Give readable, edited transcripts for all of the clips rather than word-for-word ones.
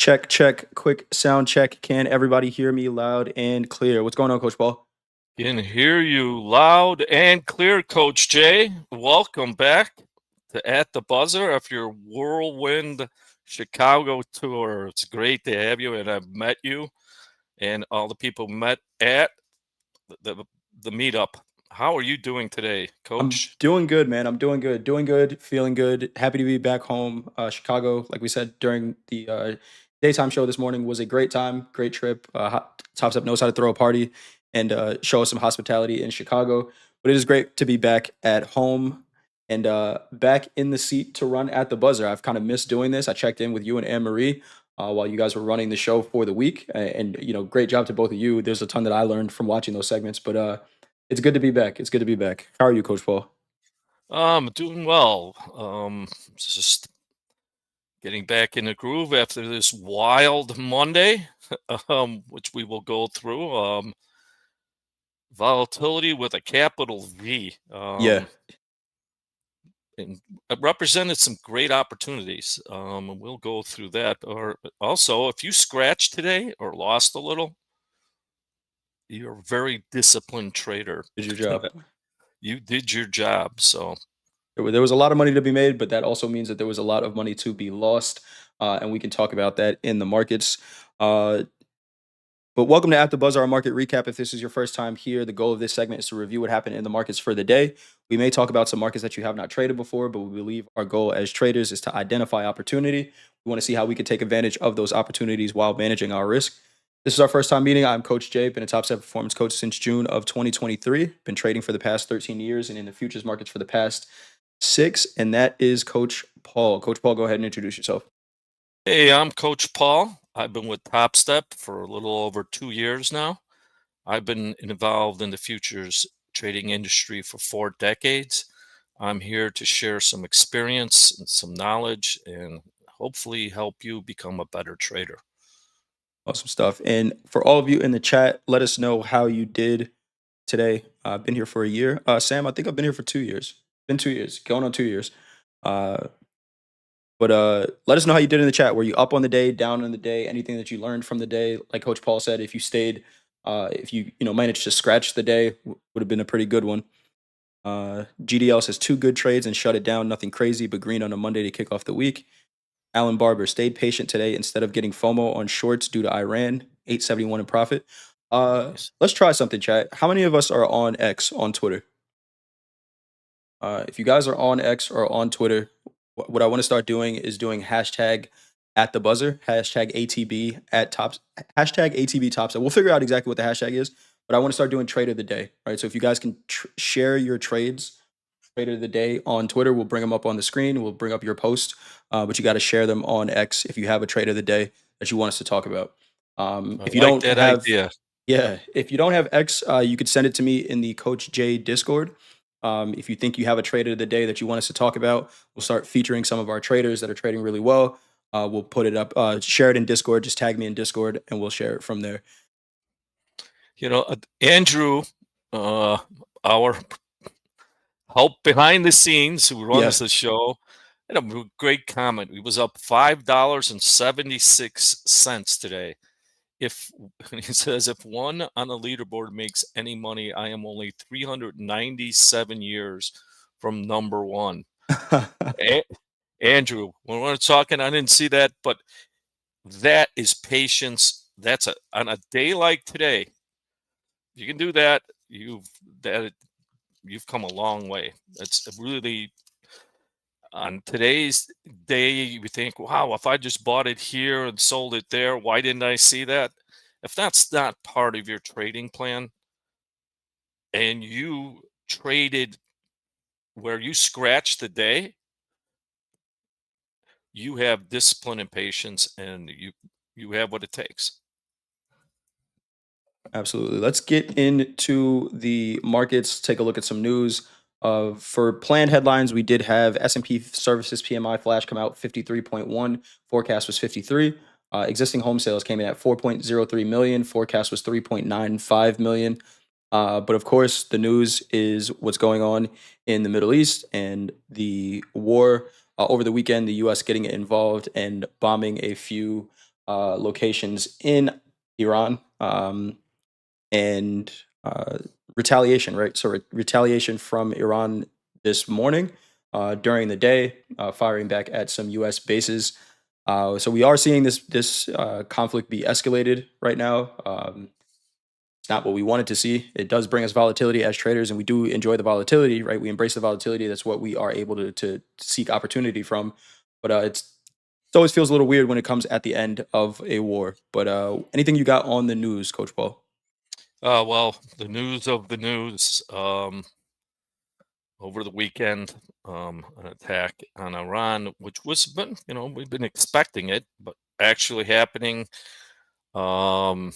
Check, check, quick sound check. Can everybody hear me loud and clear? What's going on, Coach Paul? Can hear you loud and clear, Coach Jay. Welcome back to At the Buzzer after your whirlwind Chicago tour. It's great to have you, and I've met you and all the people met at the, the meetup. How are you doing today, I'm Coach? doing good, man. I'm doing good, feeling good. Happy to be back home. Chicago, like we said during the daytime show this morning, was a great time, great trip. Topstep knows how to throw a party and show us some hospitality in Chicago. But it is great to be back at home and back in the seat to run at the buzzer. I've kind of missed doing this. I checked in with you and Anne Marie while you guys were running the show for the week, and great job to both of you. There's a ton that I learned from watching those segments, but it's good to be back. It's good to be back. How are you, Coach Paul? Doing well. Just getting back in the groove after this wild Monday, which we will go through. Volatility with a capital V. Yeah, And it represented some great opportunities. And we'll go through that. Or also, if you scratched today or lost a little, you're a very disciplined trader. did your job. You did your job. So There was a lot of money to be made, but that also means that there was a lot of money to be lost, and we can talk about that in the markets. Uh, But welcome to At the Buzz, our market recap. If this is your first time here, the goal of this segment is to review what happened in the markets for the day. We may talk about some markets that you have not traded before, but we believe our goal as traders is to identify opportunity. We want to see how we can take advantage of those opportunities while managing our risk. This is our first time meeting. I'm Coach Jay, been a top 7 performance coach since June of 2023. Been trading for the past 13 years and in the futures markets for the past 6. And that is Coach Paul. Coach Paul, go ahead and introduce yourself. hey, I'm Coach Paul. I've been with Topstep for a little over 2 years now. I've been involved in the futures trading industry for 4 decades. I'm here to share some experience and some knowledge and hopefully help you become a better trader. Awesome stuff. And for all of you in the chat, let us know how you did today. I've been here for a year. Sam, I think I've been here for 2 years. Been 2 years, going on 2 years. Uh, but let us know how you did in the chat. Were you up on the day, down on the day? Anything that you learned from the day? Like Coach Paul said, if you stayed, if you managed to scratch the day, would have been a pretty good one. GDL says 2 good trades and shut it down. Nothing crazy, but green on a Monday to kick off the week. Alan Barber stayed patient today instead of getting FOMO on shorts due to Iran. 871 in profit. Nice. Let's try something, chat. How many of us are on X on Twitter? If you guys are on X or on Twitter, what I want to start doing is doing hashtag at the buzzer, hashtag ATB at tops, hashtag ATB tops. We'll figure out exactly what the hashtag is, but I want to start doing trade of the day. Right. So if you guys can share your trades, trade of the day on Twitter, we'll bring them up on the screen. We'll bring up your post, but you got to share them on X if you have a trade of the day that you want us to talk about. I If you like don't that have idea. Yeah, if you don't have X, you could send it to me in the Coach J Discord. If you think you have a trade of the day that you want us to talk about, we'll start featuring some of our traders that are trading really well. We'll put it up, share it in Discord. Just tag me in Discord, and we'll share it from there. Andrew, our help behind the scenes who Yeah, runs the show, had a great comment. He was up $5.76 today. If he says if one on the leaderboard makes any money, I am only 397 years from number one. Andrew, when we're talking, I didn't see that, but that is patience. That's on a day like today. You can do that. You've come a long way. That's really on today's day. You think, wow, if I just bought it here and sold it there, why didn't I see that? If that's not part of your trading plan and you traded where you scratched the day, you have discipline and patience, and you have what it takes. absolutely. Let's get into the markets. Take a look at some news. For planned headlines, we did have S&P Services PMI flash come out 53.1. Forecast was 53. Existing home sales came in at 4.03 million. Forecast was 3.95 million. But of course, the news is what's going on in the Middle East and the war over the weekend. The U.S. getting involved and bombing a few locations in Iran, and retaliation, right? So retaliation from Iran this morning during the day, firing back at some U.S. bases. So we are seeing this conflict be escalated right now. It's not what we wanted to see. It does bring us volatility as traders, and we do enjoy the volatility, right? We embrace the volatility. That's what we are able to seek opportunity from. But it always feels a little weird when it comes at the end of a war. But anything you got on the news, Coach Paul? Well, the news of the news, over the weekend, an attack on Iran, which was been, we've been expecting it, but actually happening. Um,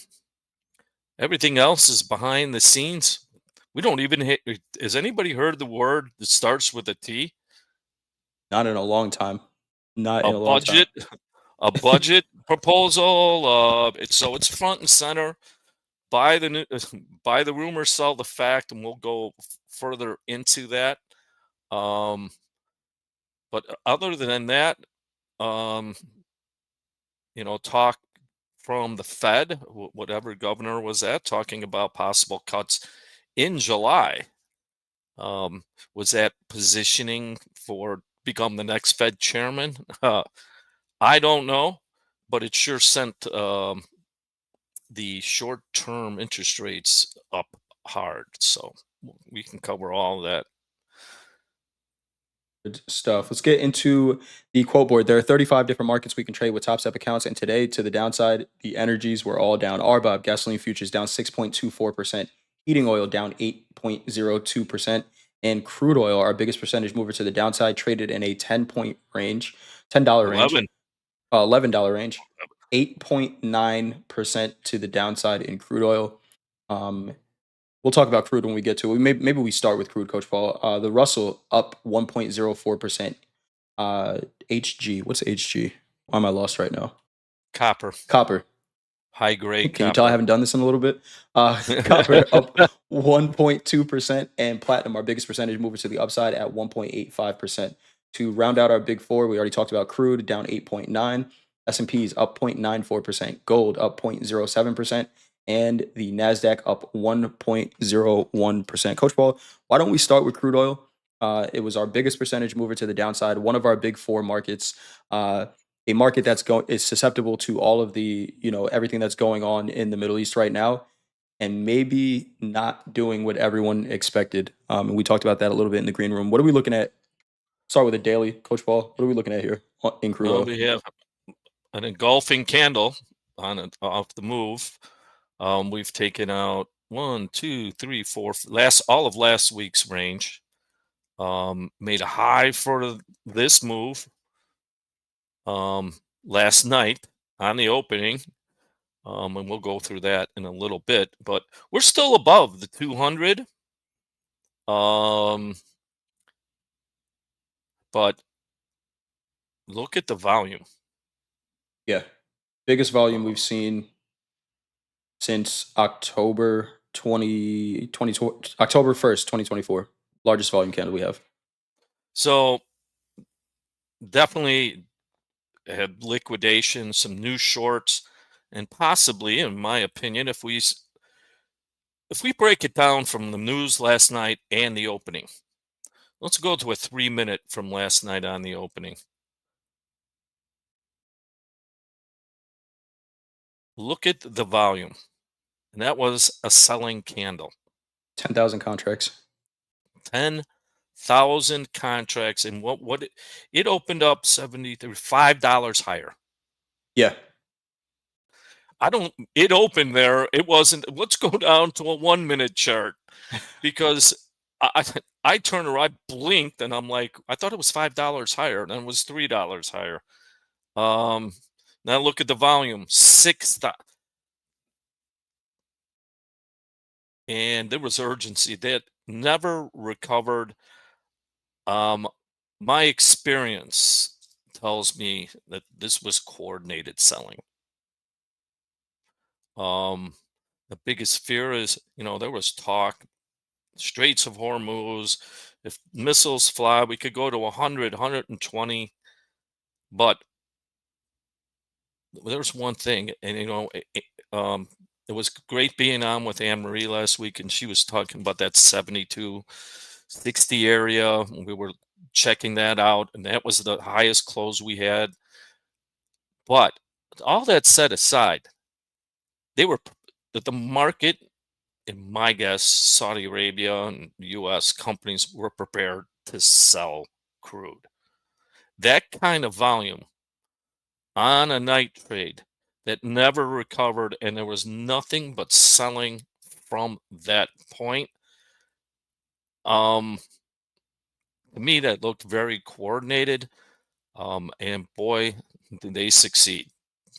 Everything else is behind the scenes. We don't even hit. Has anybody heard the word that starts with a T? Not in a long time. Not A in a long time. budget, a budget proposal. It's front and center. Buy the new, buy the rumor, sell the fact, and we'll go further into that. But other than that, um, talk from the Fed, whatever governor was that, talking about possible cuts in July. Was that positioning for become the next Fed chairman? I don't know, but it sure sent the short-term interest rates up hard. So we can cover all of that. Good stuff. Let's get into the quote board. There are 35 different markets we can trade with Topstep accounts, and today, to the downside, the energies were all down. RBOB gasoline futures down 6.24%, heating oil down 8.02%, and crude oil, our biggest percentage mover to the downside, traded in a 10-point range, $10 range, 11. $11 range, 8.9% to the downside in crude oil. Um, We'll talk about crude when we get to it. Maybe we start with crude, Coach Paul. The Russell up 1.04%. HG, what's HG? Why am I lost right now? Copper, Copper. high grade Can you tell I copper. haven't done this in a little bit? Copper up 1.2%, and platinum, our biggest percentage mover to the upside at 1.85%. To round out our big four, we already talked about crude down 8.9, S&P is up 0.94%, gold up 0.07%, and the Nasdaq up 1.01%. Coach Paul, why don't we start with crude oil? It was our biggest percentage mover to the downside, one of our big four markets. A market that's is susceptible to all of the everything that's going on in the Middle East right now, and maybe not doing what everyone expected. And we talked about that a little bit in the green room. What are we looking at? Start with a daily, Coach Paul. What are we looking at here in crude Well, oil? we have an engulfing candle off the move. We've taken out 1, 2, 3, 4, all of last week's range. Made a high for this move last night on the opening. And we'll go through that in a little bit, but we're still above the 200. But look at the volume. Yeah, biggest volume Uh, we've seen since October 1st, 2024. Largest volume candle we have. so definitely had liquidation, some new shorts, and possibly, in my opinion, if we break it down from the news last night and the opening, let's go to a 3-minute from last night on the opening. Look at the volume, and that was a selling candle. 10,000 contracts. 10,000 contracts, and it opened up $5 higher. Yeah, It opened there. It wasn't. Let's go down to a 1-minute chart, because I I turned around, I blinked, and I'm like, I thought it was $5 higher, and it was $3 higher. Um, Now look at the volume, 6,000, and there was urgency that never recovered. My experience tells me that this was coordinated selling. The biggest fear is, there was talk, Straits of Hormuz, if missiles fly, we could go to 100, 120. But there's one thing, and it was great being on with Anne Marie last week, and she was talking about that 72.60 area. We were checking that out, and that was the highest close we had. But all that set aside, they were the market, in my guess, Saudi Arabia and U.S. companies were prepared to sell crude. That kind of volume on a night trade that never recovered, and there was nothing but selling from that point. To me, that looked very coordinated. And boy, did they succeed.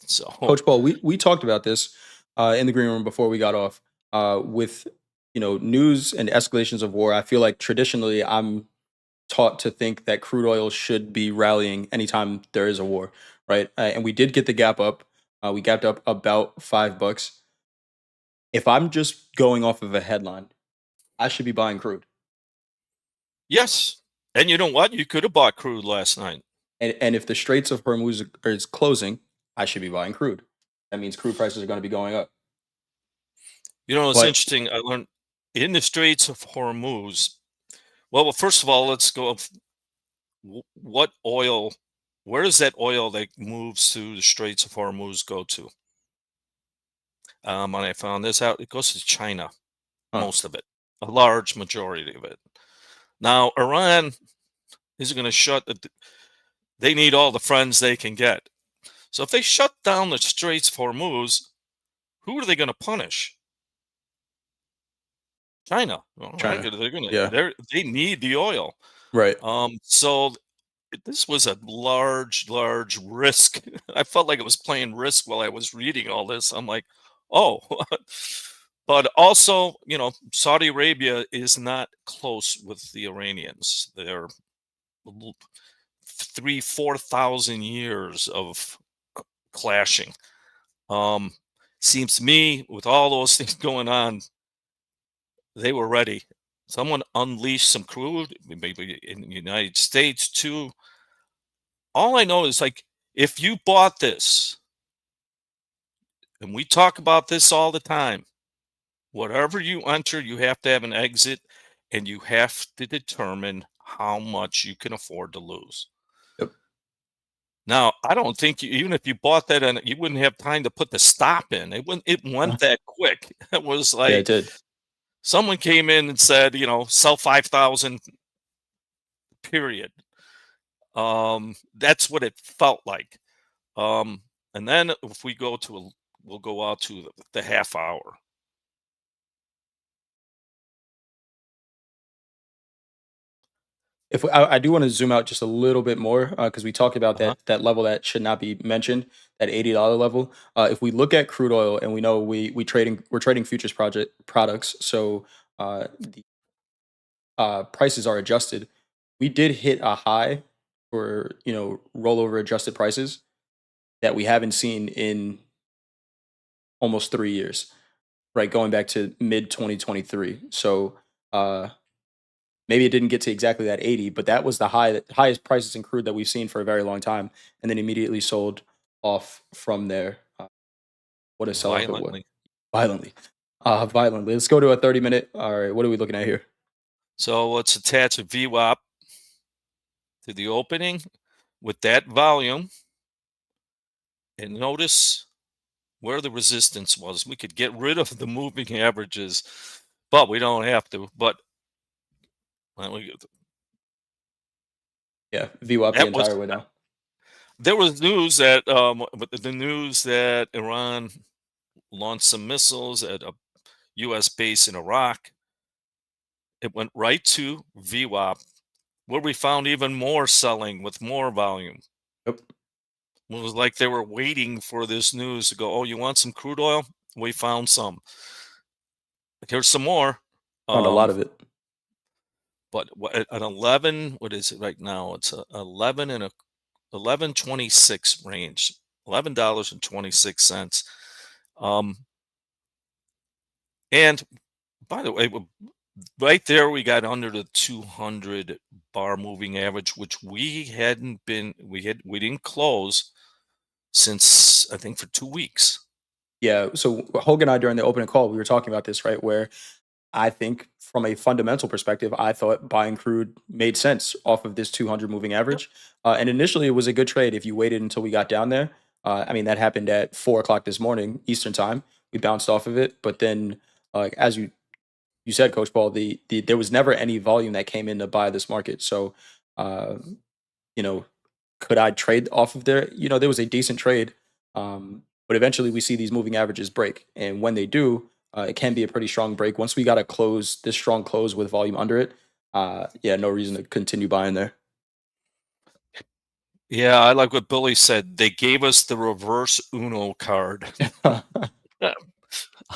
So, Coach Paul, we talked about this in the green room before we got off. With news and escalations of war, I feel like traditionally I'm taught to think that crude oil should be rallying anytime there is a war, right? And we did get the gap up. We gapped up about $5. If I'm just going off of a headline, I should be buying crude. yes. And you know what? You could have bought crude last night. And if the Straits of Hormuz is closing, I should be buying crude. That means crude prices are going to be going up. It's But interesting. I learned in the Straits of Hormuz. Well, first of all, let's go. What oil? Where does that oil that moves through the Straits of Hormuz go to? When I found this out, it goes to China, huh, most of it, a large majority of it. Now, Iran is going to they need all the friends they can get. So if they shut down the Straits of Hormuz, who are they going to punish? China. All right, China. they're going Yeah. to they need the oil. Right. So this was a large risk. I felt like it was playing risk while I was reading all this. I'm like, oh, but also, Saudi Arabia is not close with the Iranians. They're 4,000 years of clashing. Seems to me, with all those things going on, they were ready. Someone unleashed some crude, maybe in the United States too. All I know is, like, if you bought this, and we talk about this all the time, whatever you enter, you have to have an exit, and you have to determine how much you can afford to lose. Yep. Now, I don't think even if you bought that, and you wouldn't have time to put the stop in. It went that quick. It was Yeah, like it did. someone came in and said, sell 5,000, period. That's what it felt like. And then if we'll go out to the half hour. If I do want to zoom out just a little bit more because we talked about Uh-huh. that level that should not be mentioned, that $80 level. If we look at crude oil, and we know we're trading futures project products, so the prices are adjusted. We did hit a high for rollover adjusted prices that we haven't seen in almost 3 years, right? Going back to mid 2023. So maybe it didn't get to exactly that 80, but that was the highest prices in crude that we've seen for a very long time, and then immediately sold off from there. What a sell off it was. Violently. Violently. Violently. Let's go to a 30-minute. All right, what are we looking at here? So let's attach a VWAP to the opening with that volume, and notice where the resistance was. We could get rid of the moving averages, but we don't have to. But Yeah, VWAP the that was entire way down. there was news that the news that Iran launched some missiles at a U.S. base in Iraq. It went right to VWAP, where we found even more selling with more volume. Yep. It was like they were waiting for this news to go, oh, you want some crude oil? We found some. Here's some more. Found a lot of it. But at 11, what is it right now? It's a 11 and a 11.26 range, $11.26. And by the way, right there, we got under the 200 bar moving average, which we didn't close since I think for 2 weeks. Yeah. So Hogan and I during the opening call, we were talking about this, right? Where I think from a fundamental perspective, I thought buying crude made sense off of this 200 moving Yep. average. And initially, it was a good trade if you waited until we got down there. I mean, that happened at 4 o'clock this morning, Eastern time. We bounced off of it. But then, as you said, Coach Paul, there was never any volume that came in to buy this market. So, uh, you know, could I trade off of there? There was a decent trade, but eventually we see these moving averages break, and when they do, it can be a pretty strong break. Once we got to close this strong close with volume under it, yeah, no reason to continue buying there. Yeah, I like what Billy said. They gave us the reverse Uno card.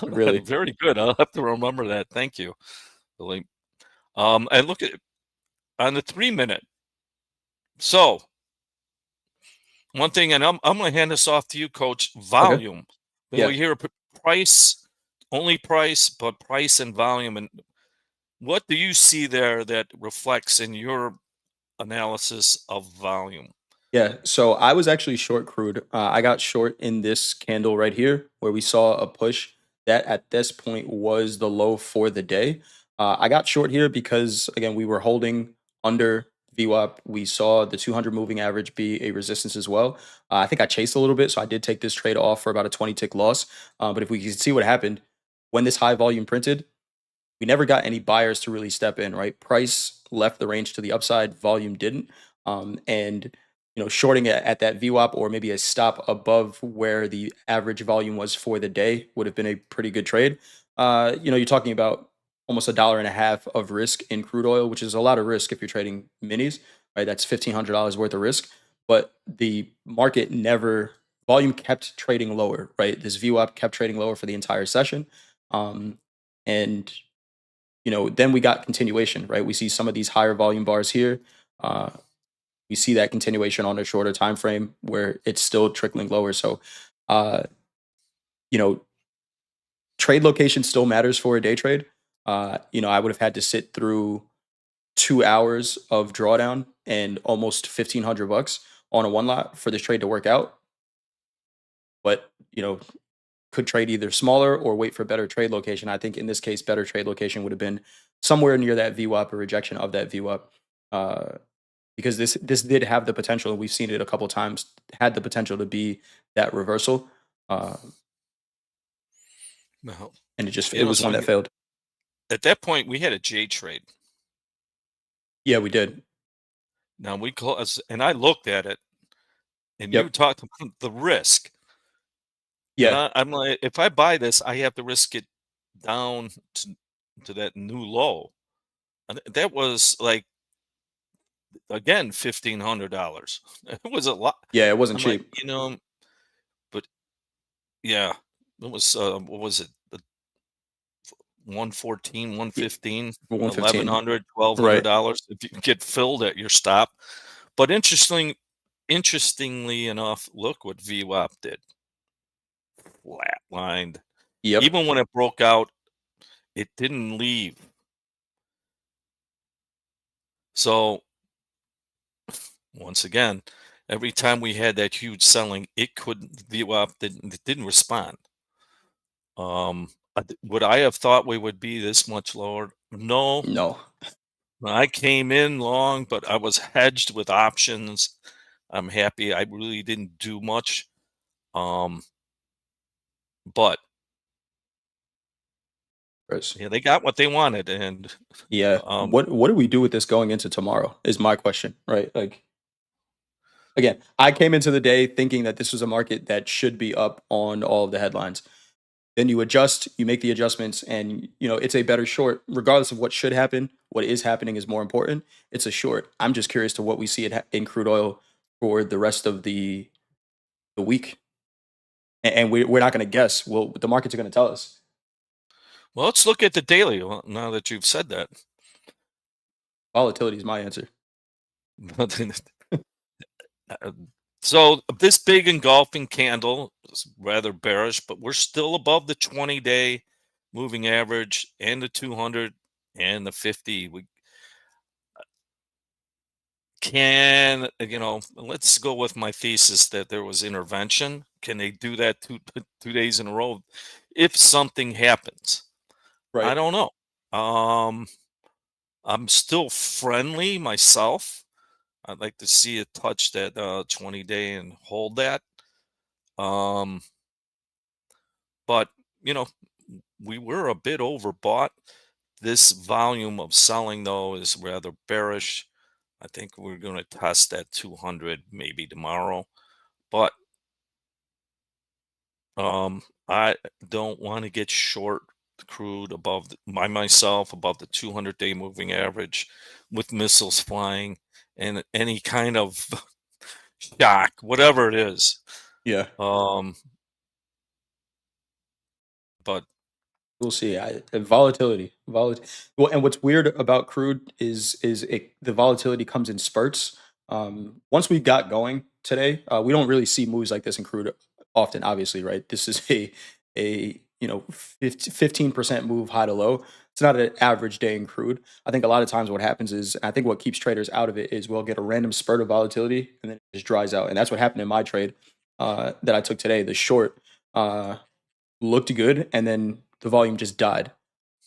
Really? Very good. I'll have to remember that. Thank you, Billy. And look at on the 3-minute. So one thing, and I'm going to hand this off to you, Coach. Okay. Volume. When Yeah. we hear price, only price, but price and volume, and what do you see there that reflects in your analysis of volume? Yeah, so I was actually short crude. I got short in this candle right here, where we saw a push that at this point was the low for the day. I got short here because again we were holding under VWAP. We saw the 200 moving average be a resistance as well. I think I chased a little bit, so I did take this trade off for about a 20 tick loss. But if we can see what happened when this high volume printed, we never got any buyers to really step in, right? Price left the range to the upside, volume didn't. And shorting it at that VWAP or maybe a stop above where the average volume was for the day would have been a pretty good trade. You're talking about almost $1.50 of risk in crude oil, which is a lot of risk if you're trading minis, right? That's $1,500 worth of risk. But the market never volume kept trading lower, right? This VWAP kept trading lower for the entire session. And then we got continuation, right? We see some of these higher volume bars here. Uh, we see that continuation on a shorter time frame where it's still trickling lower. So, uh, you know, trade location still matters for a day trade. I would have had to sit through 2 hours of drawdown and almost $1,500 on a one lot for this trade to work out. But could trade either smaller or wait for better trade location. I think in this case, better trade location would have been somewhere near that VWAP or rejection of that VWAP. Uh, because this did have the potential, and we've seen it a couple times, had the potential to be that reversal, uh, No. and it was So one that failed. at that point, we had a J trade. Yeah, we did. Now we close, and I looked at it, and you Yep. talked about the risk. And Yeah. I'm like, if I buy this, I have to risk it down to that new low. And that was like, again, $1,500. It was a lot. Yeah, it wasn't I'm like, cheap. but yeah, it was, what was it? 114, Y 115, 115. 1,100, twelve hundred Right. dollars if you get filled at your stop. But interestingly enough, look what VWAP did. Flatlined. Yep. Even when it broke out, it didn't leave. So once again, every time we had that huge selling, it couldn't VWAP didn't respond. Would I have thought we would be this much lower? No. No. I came in long, but I was hedged with options. I'm happy I really didn't do much. Um, but Chris. yeah, they got what they wanted, and Yeah. um, What do we do with this going into tomorrow is my question, right? Like, again, I came into the day thinking that this was a market that should be up on all of the headlines. Then you adjust, you make the adjustments, and it's a better short, regardless of what should happen. What is happening is more important. It's a short. I'm just curious to what we see in crude oil for the rest of the week, and we're not going to guess. Well, the markets are going to tell us. well, let's look at the daily. Well, now that you've said that, Volatility is my answer. Uh, so this big engulfing candle is rather bearish, but we're still above the 20-day moving average and the 200 and the 50. We Can let's go with my thesis that there was intervention. Can they do that 2 days in a row if something happens? I Right. don't know. Um, I'm still friendly myself. I'd like to see it touch that 20-day and hold that. Um, but you know, we were a bit overbought. This volume of selling though is rather bearish. I think we're going to test that 200 maybe tomorrow. But I don't want to get short crude above by myself above the 200-day moving average with missiles flying and any kind of shock, whatever it is. Yeah. Um, but We'll see. Well, and what's weird about crude is the volatility comes in spurts. Once we got going today, we don't really see moves like this in crude often. Obviously, right? This is a 15% move high to low. It's not an average day in crude. I think a lot of times what happens is, and I think what keeps traders out of it is we'll get a random spurt of volatility and then it just dries out, and that's what happened in my trade that I took today. The short. Looked good, and then the volume just died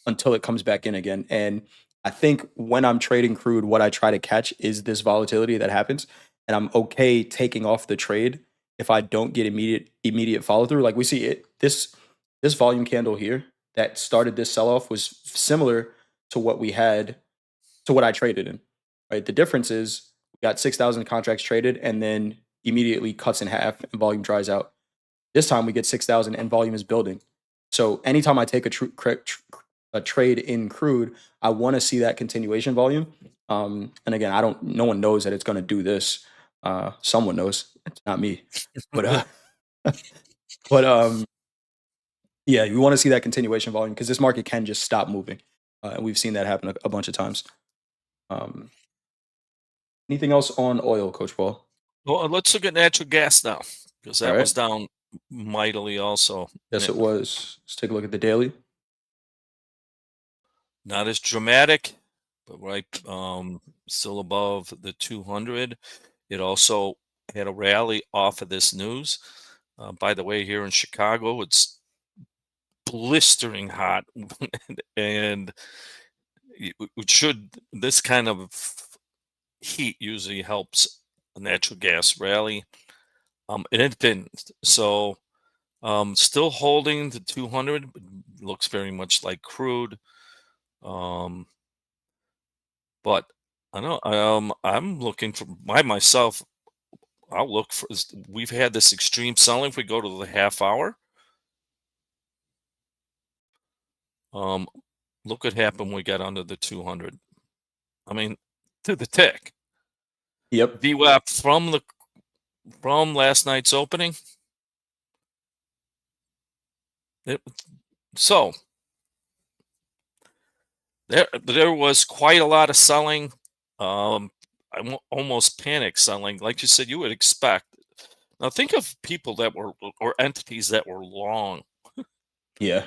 until it comes back in again. And I think when I'm trading crude, what I try to catch is this volatility that happens, and I'm okay taking off the trade if I don't get immediate follow through. Like we see it, this volume candle here that started this sell off was similar to what we had to what I traded in. Right, the difference is we got 6,000 contracts traded, and then immediately cuts in half and volume dries out. This time we get 6,000 and volume is building. So anytime I take a trade in crude, I want to see that continuation volume. And again, no one knows that it's going to do this. Someone knows. It's not me. But but yeah, we want to see that continuation volume because this market can just stop moving, and we've seen that happen a bunch of times. Um, Anything else on oil, Coach Paul? well, let's look at natural gas now because All that right. was down mightily also. Yes, it was. Let's take a look at the daily. Not as dramatic, but right, still above the 200. It also had a rally off of this news. By the way, here in Chicago, it's blistering hot, and it should this kind of heat usually helps a natural gas rally. And it didn't. So, still holding the 200. Looks very much like crude. Um, But I know I'm looking for myself. I'll look for. We've had this extreme selling. If we go to the half hour, um, look what happened when we got under the 200. I mean, to the tick. Yep. VWAP from last night's opening. It, so there was quite a lot of selling. Almost panic selling, like you said, you would expect. Now think of people that were or entities that were long. Yeah.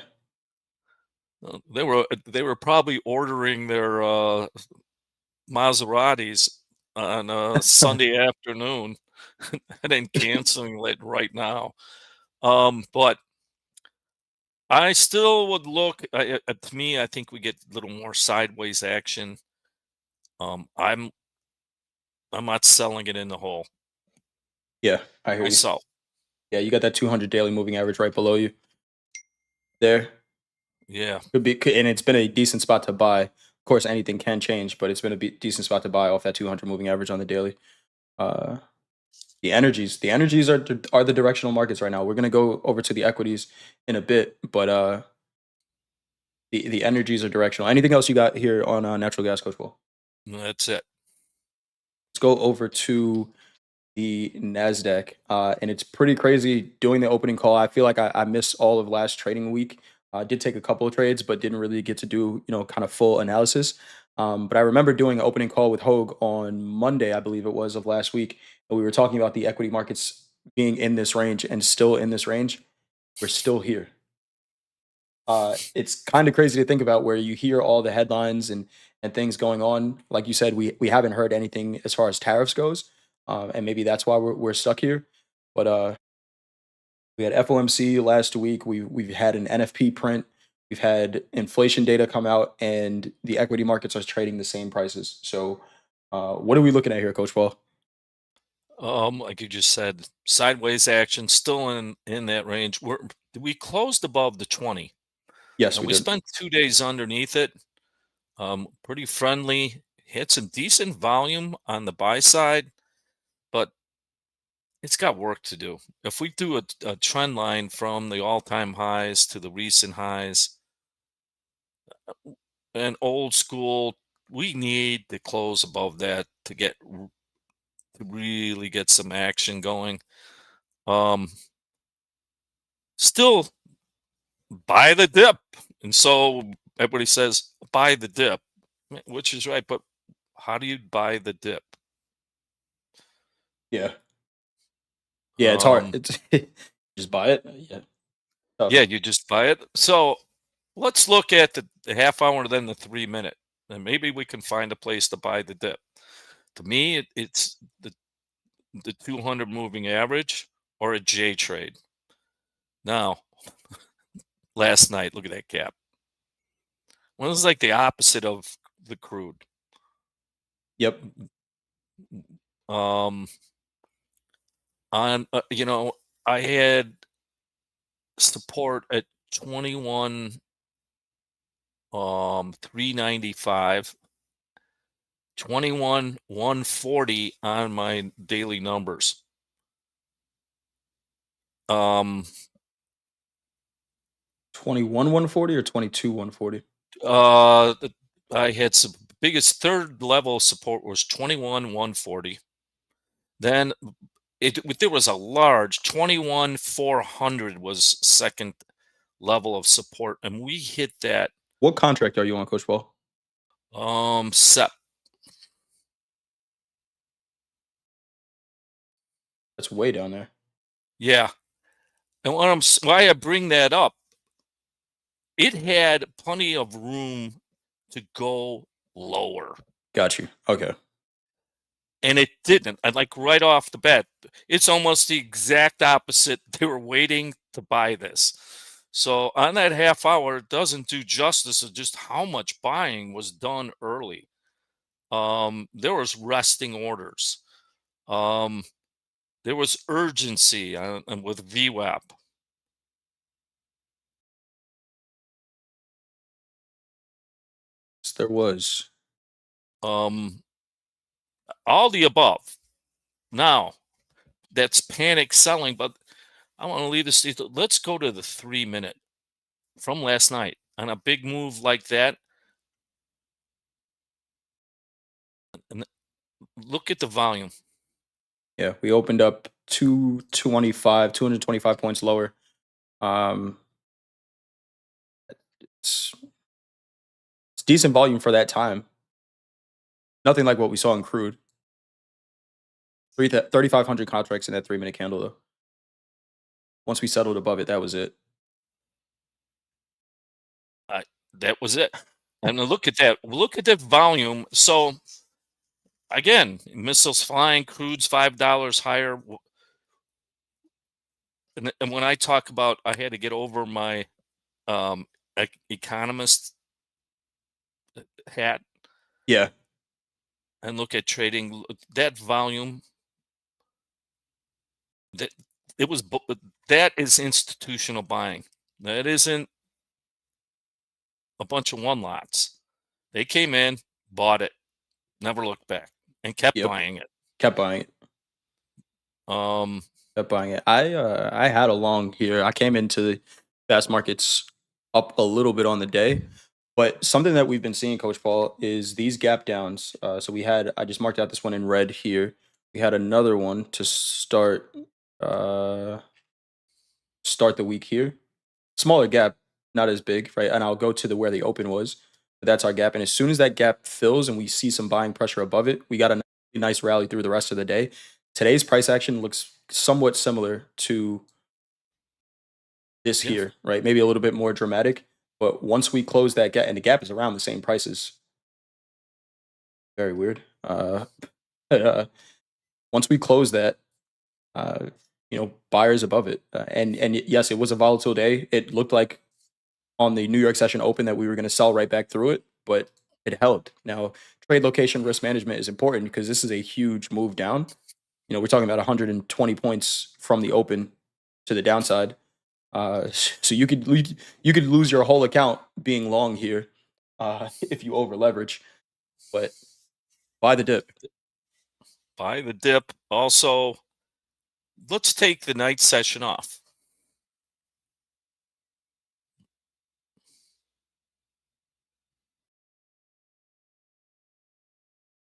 They were probably ordering their Maseratis on a Sunday afternoon and then canceling it right now. But I still would look. To me, I think we get a little more sideways action. Um, I'm I'm not selling it in the hole Yeah. I hear you. myself. Yeah, you got that 200 daily moving average right below you there. Yeah. And it's been a decent spot to buy. Of course, anything can change, but it's been a decent spot to buy off that 200 moving average on the daily. Uh, the energies are the directional markets right now. We're gonna go over to the equities in a bit, but the energies are directional. Anything else you got here on natural gas, Coach Paul? That's it. Let's go over to the Nasdaq, and it's pretty crazy doing the opening call. I feel like I missed all of last trading week. I did take a couple of trades, but didn't really get to do kind of full analysis. But I remember doing an opening call with Hogue on Monday, I believe it was of last week, and we were talking about the equity markets being in this range and still in this range. We're still here. It's kind of crazy to think about where you hear all the headlines and things going on. Like you said, we haven't heard anything as far as tariffs goes, and maybe that's why we're stuck here. But we had FOMC last week. We've had an NFP print. We've had inflation data come out, and the equity markets are trading the same prices. So, what are we looking at here, Coach Paul? Like you just said, sideways action, still in that range. We closed above the 20, Yes, and we we did. spent 2 days underneath it. Pretty friendly. Hit some decent volume on the buy side, but it's got work to do. If we do a trend line from the all-time highs to the recent highs, and old school, we need to close above that to really get some action going. Um, Still buy the dip, and so everybody says buy the dip, which is right. But how do you buy the dip? Yeah, yeah, it's hard. Um, It's just buy it. Yeah, tough. yeah, you just buy it. So let's look at the half hour, then the 3 minute, and maybe we can find a place to buy the dip. To me, it's the 200 moving average or a J trade. Now, last night, look at that gap. Well, it's like the opposite of the crude. Yep. Um, I had support at 21 395, 21 140 on my daily numbers. Um 21 140 or 22 140. I had some biggest third level support was 21 140. Then there was a large 21 400 was second level of support, and we hit that What contract are you on, Coach Paul? set. That's way down there. Yeah. And why I bring that up, it had plenty of room to go lower, Got you. Okay. and it didn't. And like right off the bat, it's almost the exact opposite. They were waiting to buy this. So on that half hour, it doesn't do justice to just how much buying was done early. There was resting orders. Um, there was urgency and with VWAP. Yes, there was. Um, all the above. Now that's panic selling, but I want to leave this. Let's go to the 3 minute from last night on a big move like that, and look at the volume. Yeah, we opened up 225 points lower. Um, it's decent volume for that time. Nothing like what we saw in crude. 3,500 contracts in that 3 minute candle, though. Once we settled above it, that was it. Uh, that was it. And look at that. Look at that volume. So again, missiles flying, crude's $5 higher. And when I talk about, I had to get over my economist hat Yeah. and look at trading that volume. That it was that is institutional buying. That isn't a bunch of one lots. They came in, bought it, never looked back, and kept Yep. buying it. Kept buying it. Um, Kept buying it. I had a long here. I came into the fast markets up a little bit on the day, but something that we've been seeing, Coach Paul, is these gap downs. So I just marked out this one in red here. We had another one to uh, start the week here. Smaller gap, not as big, right? And I'll go to the where the open was. But that's our gap. And as soon as that gap fills and we see some buying pressure above it, we got a nice rally through the rest of the day. Today's price action looks somewhat similar to this yeah, here, right? Maybe a little bit more dramatic. But once we close that gap, and the gap is around the same prices, very weird. Uh, once we close that, uh, buyers above it, and yes, it was a volatile day. It looked like on the New York session open that we were going to sell right back through it, but it held. Now, trade location risk management is important because this is a huge move down. We're talking about 120 points from the open to the downside. So you could lose your whole account being long here if you over leverage. But buy the dip. Buy the dip. Also, let's take the night session off.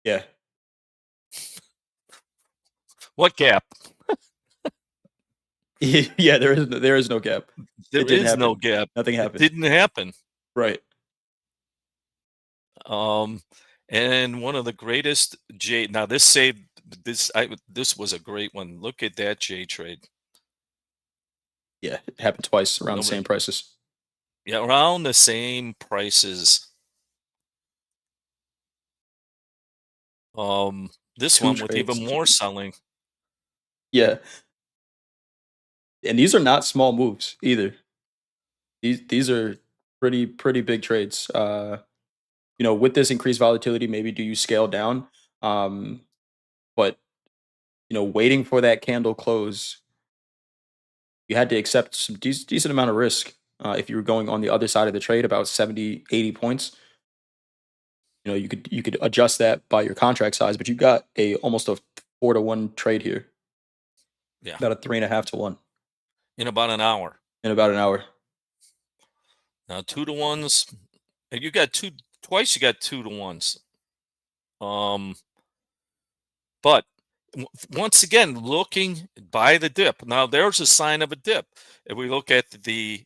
Yeah, What gap? yeah. There is no gap. It There didn't is no happen. gap. Nothing It happened. didn't happen. Right. Um, and one of the greatest J. Now this was a great one. Look at that J trade. Yeah, it happened twice around the same Nobody, prices. yeah, around the same prices. This Two one with trades. even more selling. Yeah, and these are not small moves either. These are pretty big trades. With this increased volatility, maybe do you scale down? Um, but waiting for that candle close, you had to accept some decent amount of risk if you were going on the other side of the trade, about 70, 80 points. You could adjust that by your contract size, but you got almost a 4-to-1 trade here, Yeah, about a 3.5-to-1 in about an hour. in about an hour. Now 2 to 1s. You got two twice. You got 2 to 1s. Um, but once again, looking by the dip. Now there's a sign of a dip. If we look at the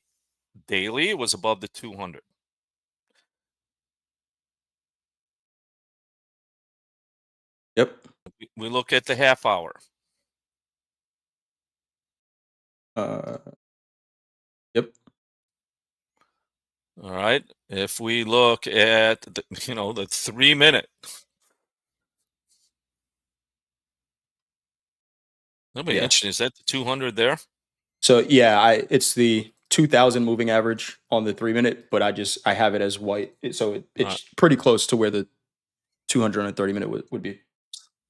daily, it was above the 200. Yep. We look at the half hour. Uh, yep. All right. If we look at the 3 minute, that'll be Yeah. interesting. Is that the 200 there? So yeah, it's the 2,000 moving average on the 3 minute, but I have it as white, so Uh, it's pretty close to where the 230 minute would be.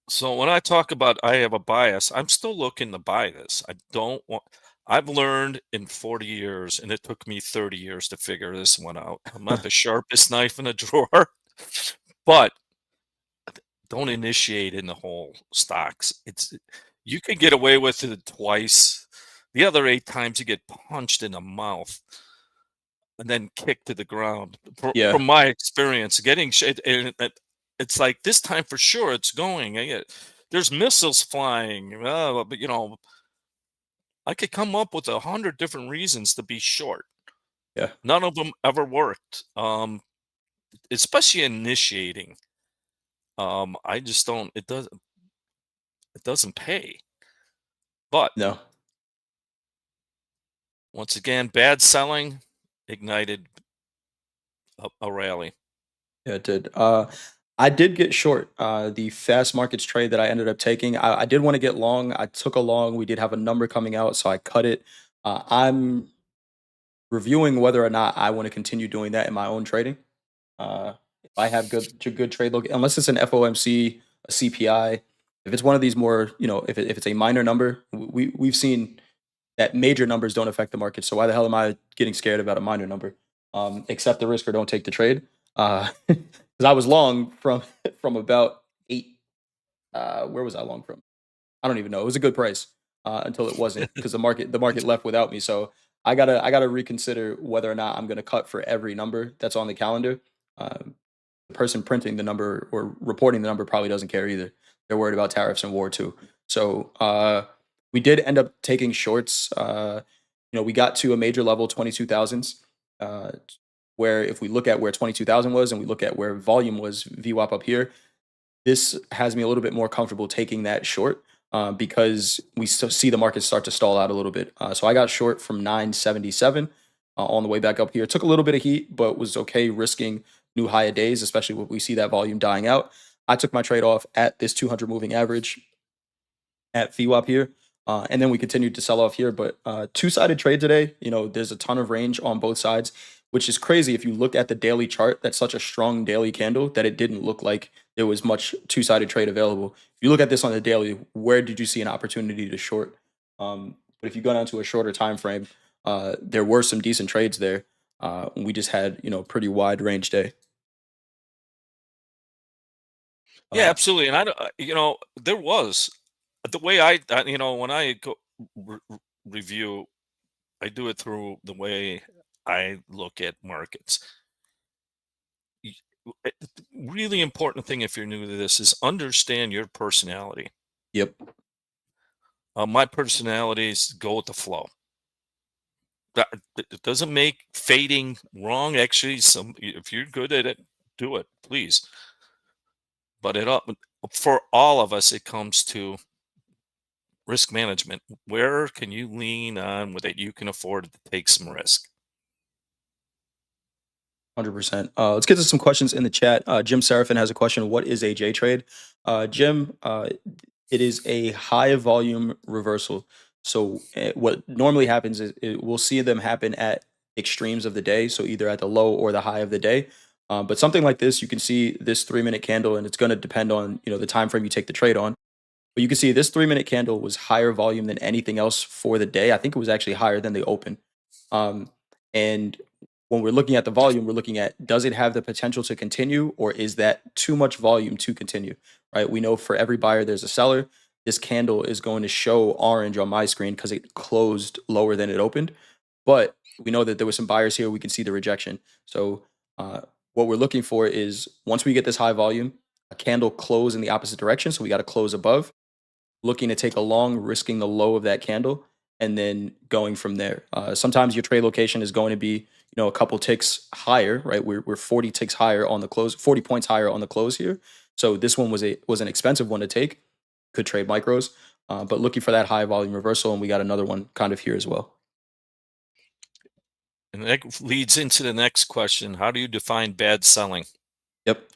so when I talk about I have a bias, I'm still looking to buy this. I don't want. I've learned in 40 years, and it took me 30 years to figure this one out. I'm not the sharpest knife in a drawer, but don't initiate in the whole stocks. You could get away with it twice. The other 8 times you get punched in the mouth and then kicked to the ground. Yeah, From my experience, getting it's like this time for sure it's going. There's missiles flying. But I could come up with 100 different reasons to be short. yeah, None of them ever worked. Especially initiating. I just don't. It doesn't pay. But no, once again, bad selling ignited a rally. yeah, it did. I did get short. The fast markets trade that I ended up taking, I did want to get long. I took a long. We did have a number coming out, so I cut it. I'm reviewing whether or not I want to continue doing that in my own trading. If I have good trade look, unless it's an FOMC, a CPI, if it's one of these more, if it's a minor number, we've seen that major numbers don't affect the market. So why the hell am I getting scared about a minor number? Accept the risk or don't take the trade. Because I was long from from about 8. Where was I long from? I don't even know. It was a good price until it wasn't because the market left without me. So I gotta reconsider whether or not I'm gonna cut for every number that's on the calendar. The person printing the number or reporting the number probably doesn't care either. They're worried about tariffs and war too. So we did end up taking shorts. We got to a major level 22,000s, where if we look at where 22,000 was and we look at where volume was VWAP up here, this has me a little bit more comfortable taking that short because we still see the market start to stall out a little bit. So I got short from 977. on the way back up here. Took a little bit of heat, but was okay risking new higher days, especially when we see that volume dying out. I took my trade off at this 200 moving average at VWAP here. And then we continued to sell off here. But two-sided trade today, there's a ton of range on both sides, which is crazy. If you look at the daily chart, that's such a strong daily candle that it didn't look like there was much two-sided trade available. If you look at this on the daily, where did you see an opportunity to short? But if you go down to a shorter time frame, there were some decent trades there. We just had, pretty wide range day. Yeah, Uh, absolutely. And I don't, there was the way when I go review, I do it through the way I look at markets. Y- Really important thing if you're new to this is understand your personality. yep, My personality is go with the flow. That it doesn't make fading wrong. Actually, if you're good at it, do it, please. But for all of us, it comes to risk management. Where can you lean on that you can afford to take some risk? 100%. Let's get to some questions in the chat. Jim Seraphin has a question. What is a J trade? Jim, it is a high volume reversal. So what normally happens is we'll see them happen at extremes of the day. So either at the low or the high of the day. But something like this, you can see this 3 minute candle, and it's going to depend on the time frame you take the trade on. But you can see this 3 minute candle was higher volume than anything else for the day. I think it was actually higher than the open. Um, and when we're looking at the volume, we're looking at, does it have the potential to continue, or is that too much volume to continue? Right? We know for every buyer there's a seller. This candle is going to show orange on my screen because it closed lower than it opened. But we know that there were some buyers here. We can see the rejection. So uh, what we're looking for is, once we get this high volume, a candle close in the opposite direction. So we got to close above, looking to take a long, risking the low of that candle, and then going from there. Sometimes your trade location is going to be, a couple ticks higher, right? We're 40 ticks higher on the close, 40 points higher on the close here. So this one was an expensive one to take. Could trade micros, but looking for that high volume reversal, and we got another one kind of here as well. And that leads into the next question. How do you define bad selling? Yep,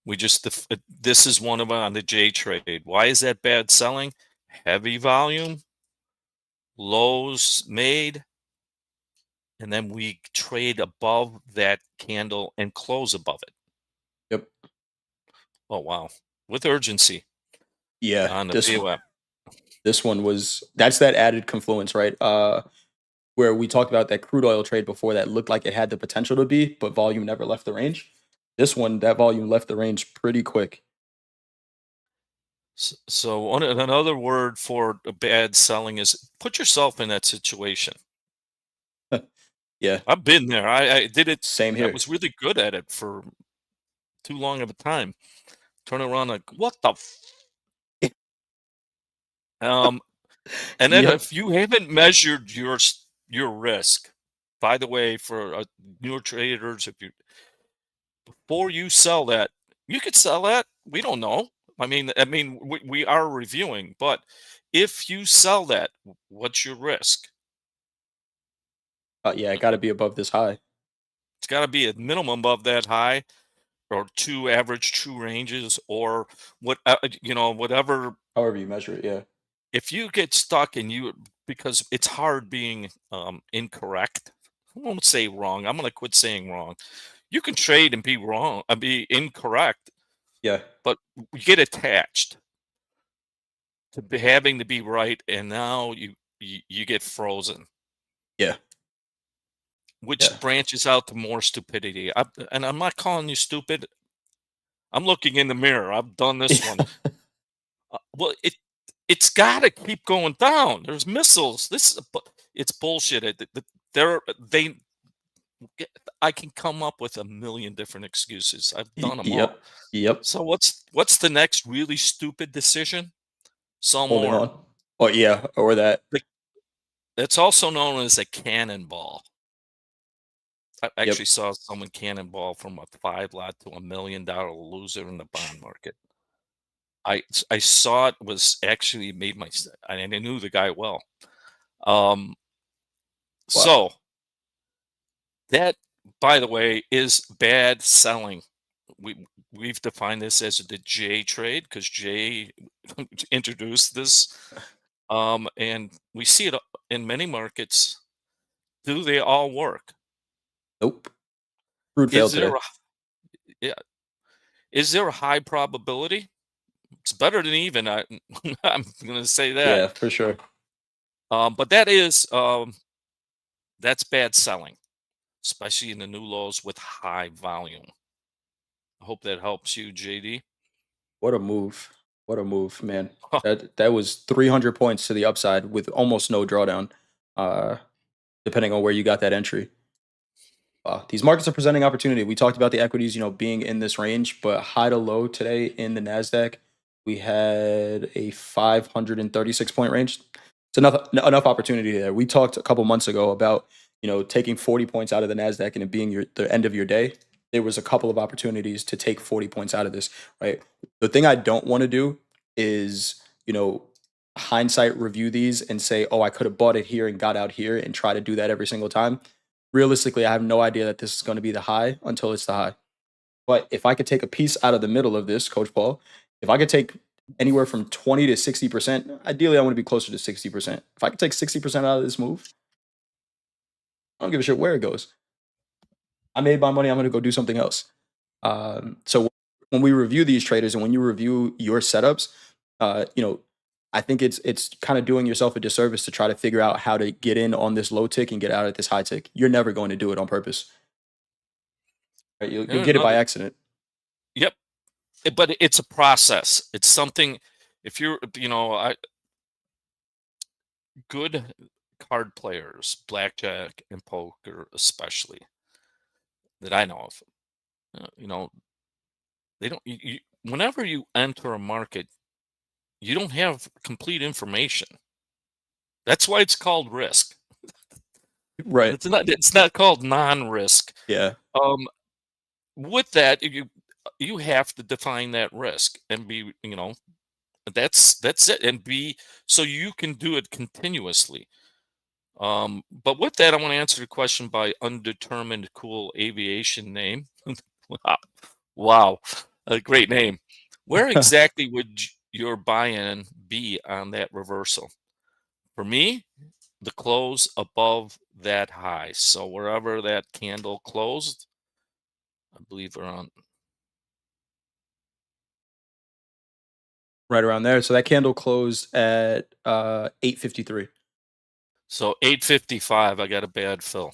This is one of them on the J trade. Why is that bad selling? Heavy volume, lows made, and then we trade above that candle and close above it. yep, Oh wow, with urgency yeah. on the This VWAP. this one was, that's that added confluence, right? Where we talked about that crude oil trade before that looked like it had the potential to be, but volume never left the range. This one, that volume left the range pretty quick. So another word for a bad selling is put yourself in that situation. Yeah, I've been there. I did it. same I here. was really good at it for too long of a time. Turn around like, what the? Um, and then Yep. if you haven't measured your risk, by the way, for newer traders, if you before you sell that, you could sell that. We don't know. I mean, we are reviewing, but if you sell that, what's your risk? Yeah, it got to be above this high. It's got to be a minimum of that high, or two average true ranges, or whatever. However you measure it, yeah. If you get stuck and because it's hard being incorrect. I won't say wrong. I'm going to quit saying wrong. You can trade and be wrong, be incorrect, Yeah. but you get attached to having to be right, and now you get frozen, Yeah. which Yeah. branches out to more stupidity. And I'm not calling you stupid. I'm looking in the mirror. I've done this one. Well, it's got to keep going down. There's missiles. It's bullshit. They're they. I can come up with a million different excuses. I've done them all. Yep. Yep. So what's the next really stupid decision? Sell Holding more. on. Oh yeah, or that. The- It's also known as a cannonball. I Yep. actually saw someone cannonball from a 5 lot to $1 million loser in the bond market. I saw it was actually made and I knew the guy well. Um, Wow. so That, by the way, is bad selling. We've defined this as the J trade because Jay introduced this, and we see it in many markets. Do they all work? Nope. Crude failed Is there today. a yeah, is there a high probability? It's better than even. I'm going to say that. Yeah, for sure. But that's bad selling, especially in the new lows with high volume. I hope that helps you, JD. What a move. What a move, man. That was 300 points to the upside with almost no drawdown, uh, depending on where you got that entry. These markets are presenting opportunity. We talked about the equities, being in this range, but high to low today in the Nasdaq, we had a 536 point range. It's enough opportunity there. We talked a couple months ago about taking 40 points out of the Nasdaq and it being the end of your day. There was a couple of opportunities to take 40 points out of this. Right. The thing I don't want to do is hindsight review these and say, oh, I could have bought it here and got out here and try to do that every single time. Realistically, I have no idea that this is going to be the high until it's the high. But if I could take a piece out of the middle of this, Coach Paul, if I could take anywhere from 20 to 60%, ideally I want to be closer to 60%. If I could take 60% out of this move, I don't give a shit where it goes. I made my money, I'm going to go do something else. So when we review these traders and when you review your setups, I think it's kind of doing yourself a disservice to try to figure out how to get in on this low tick and get out at this high tick. You're never going to do it on purpose. Right? You'll No, get it by no, accident. yep. But it's a process. It's something. If you're, good card players, blackjack and poker especially, that I know of, they don't. Whenever you enter a market, you don't have complete information. That's why it's called risk. Right. It's not called non-risk. Yeah. Um, with that, you have to define that risk and be, that's it, and be so you can do it continuously. But with that, I want to answer the question by undetermined cool aviation name. Wow, wow, a great name. Where exactly would your buy-in be on that reversal? For me, the close above that high. So wherever that candle closed, I believe around. Right around there. So that candle closed at 8:53. So 855, I got a bad fill.